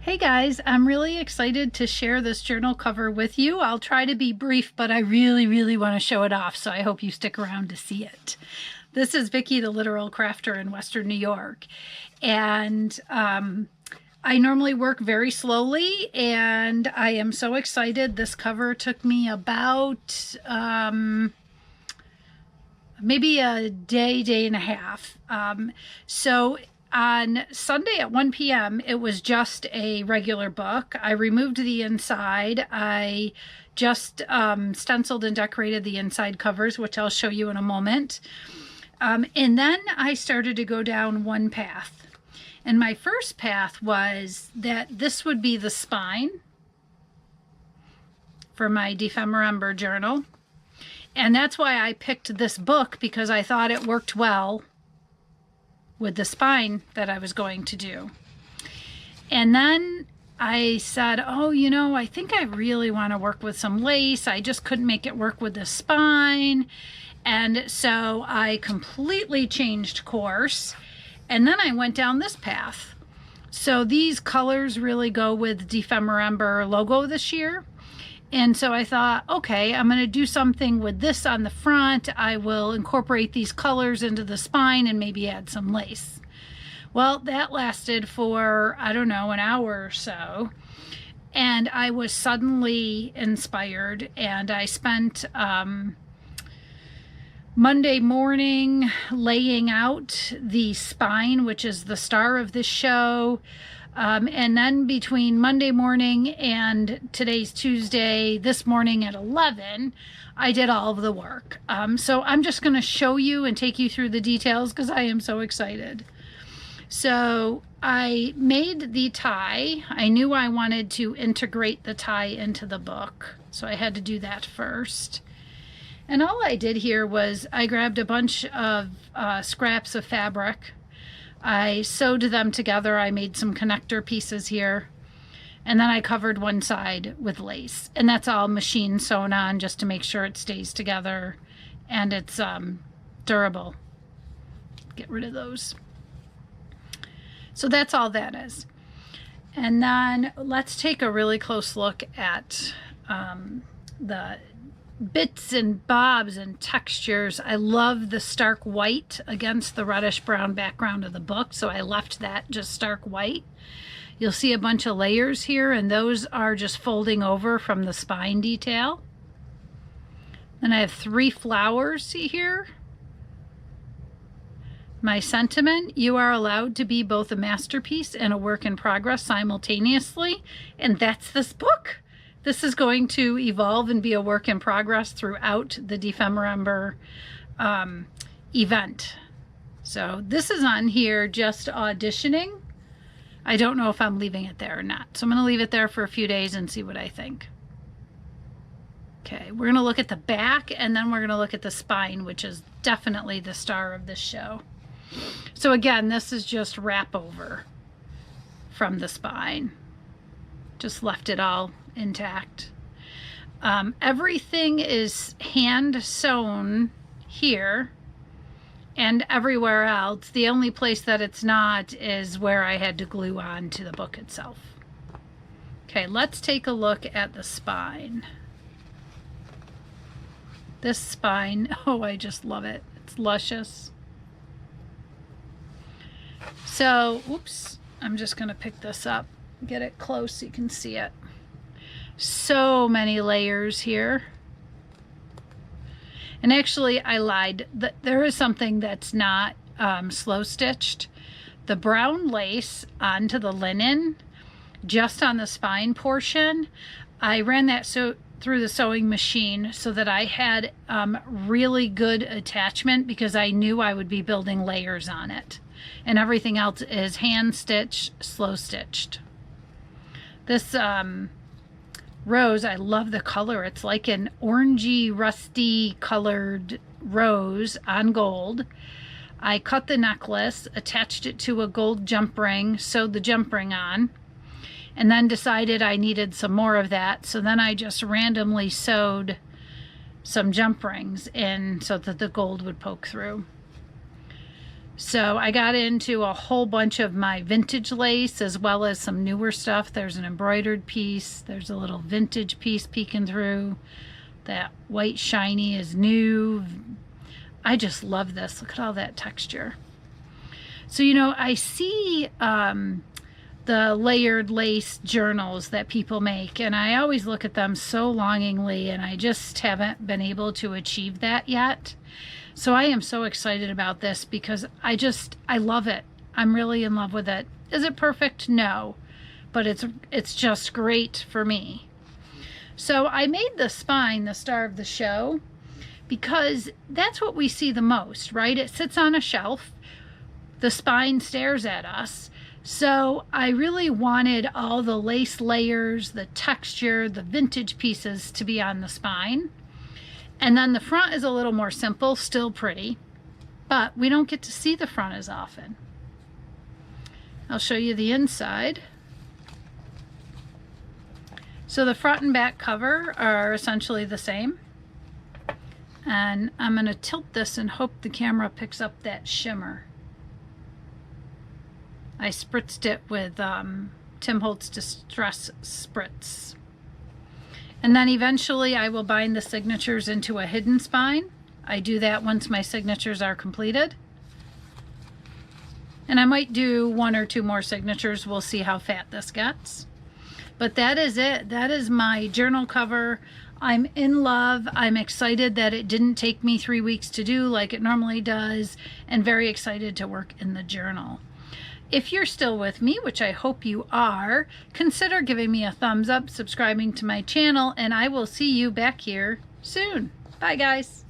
Hey guys, I'm really excited to share this journal cover with you. I'll try to be brief, but I really want to show it off, so I hope you stick around to see it. This is Vicki, the literal crafter in Western New York, and I normally work very slowly, and I am so excited. This cover took me about maybe a day and a half. So on Sunday at 1 p.m., it was just a regular book. I removed the inside. I just stenciled and decorated the inside covers, which I'll show you in a moment. And then I started to go down one path. And my first path was that this would be the spine for my Dephemerember journal. And that's why I picked this book, because I thought it worked well with the spine that I was going to do. And then I said, oh, you know, I think I really want to work with some lace. I just couldn't make it work with the spine. And so I completely changed course. And then I went down this path. So these colors really go with Dephemerember logo this year. And so I thought, okay, I'm going to do something with this on the front. I will incorporate these colors into the spine and maybe add some lace. Well, that lasted for, I don't know, an hour or so. And I was suddenly inspired, and I spent Monday morning laying out the spine, which is the star of this show. And then between Monday morning and today's Tuesday, this morning at 11, I did all of the work. So I'm just going to show you and take you through the details because I am so excited. So I made the tie. I knew I wanted to integrate the tie into the book, so I had to do that first. And all I did here was I grabbed a bunch of scraps of fabric. I sewed them together. I made some connector pieces here, and then I covered one side with lace, and that's all machine sewn on just to make sure it stays together and it's durable. Get rid of those. So that's all that is. And then let's take a really close look at the bits and bobs and textures. I love the stark white against the reddish brown background of the book, so I left that just stark white. You'll see a bunch of layers here, and those are just folding over from the spine detail. Then I have 3 flowers, see here? My sentiment: you are allowed to be both a masterpiece and a work in progress simultaneously, and that's this book. This is going to evolve and be a work in progress throughout the Dephemerember event. So this is on here just auditioning. I don't know if I'm leaving it there or not. So I'm going to leave it there for a few days and see what I think. Okay, we're going to look at the back, and then we're going to look at the spine, which is definitely the star of this show. So again, this is just wrap over from the spine. Just left it all intact. Everything is hand sewn here and everywhere else. The only place that it's not is where I had to glue on to the book itself. Okay, let's take a look at the spine. This spine, oh, I just love it. It's luscious. So, oops, I'm just going to pick this up, get it close so you can see it. So many layers here. And actually, I lied. There is something that's not slow stitched. The brown lace onto the linen, just on the spine portion, I ran that through the sewing machine so that I had really good attachment, because I knew I would be building layers on it. And everything else is hand stitched, slow stitched. This rose, I love the color. It's like an orangey, rusty colored rose on gold. I cut the necklace, attached it to a gold jump ring, sewed the jump ring on, and then decided I needed some more of that. So then I just randomly sewed some jump rings in so that the gold would poke through. So I got into a whole bunch of my vintage lace as well as some newer stuff. There's an embroidered piece. There's a little vintage piece peeking through. That white shiny is new. I just love this. Look at all that texture. So, you know, I see the layered lace journals that people make, and I always look at them so longingly, and I just haven't been able to achieve that yet. So I am so excited about this because I love it. I'm really in love with it. Is it perfect? No, but it's just great for me. So I made the spine the star of the show because that's what we see the most, right? It sits on a shelf. The spine stares at us. So I really wanted all the lace layers, the texture, the vintage pieces to be on the spine. And then the front is a little more simple, still pretty, but we don't get to see the front as often. I'll show you the inside. So the front and back cover are essentially the same. And I'm going to tilt this and hope the camera picks up that shimmer. I spritzed it with Tim Holtz Distress Spritz. And then eventually I will bind the signatures into a hidden spine. I do that once my signatures are completed. And I might do 1 or 2 more signatures. We'll see how fat this gets. But that is it. That is my journal cover. I'm in love. I'm excited that it didn't take me 3 weeks to do like it normally does, and very excited to work in the journal. If you're still with me, which I hope you are, consider giving me a thumbs up, subscribing to my channel, and I will see you back here soon. Bye, guys.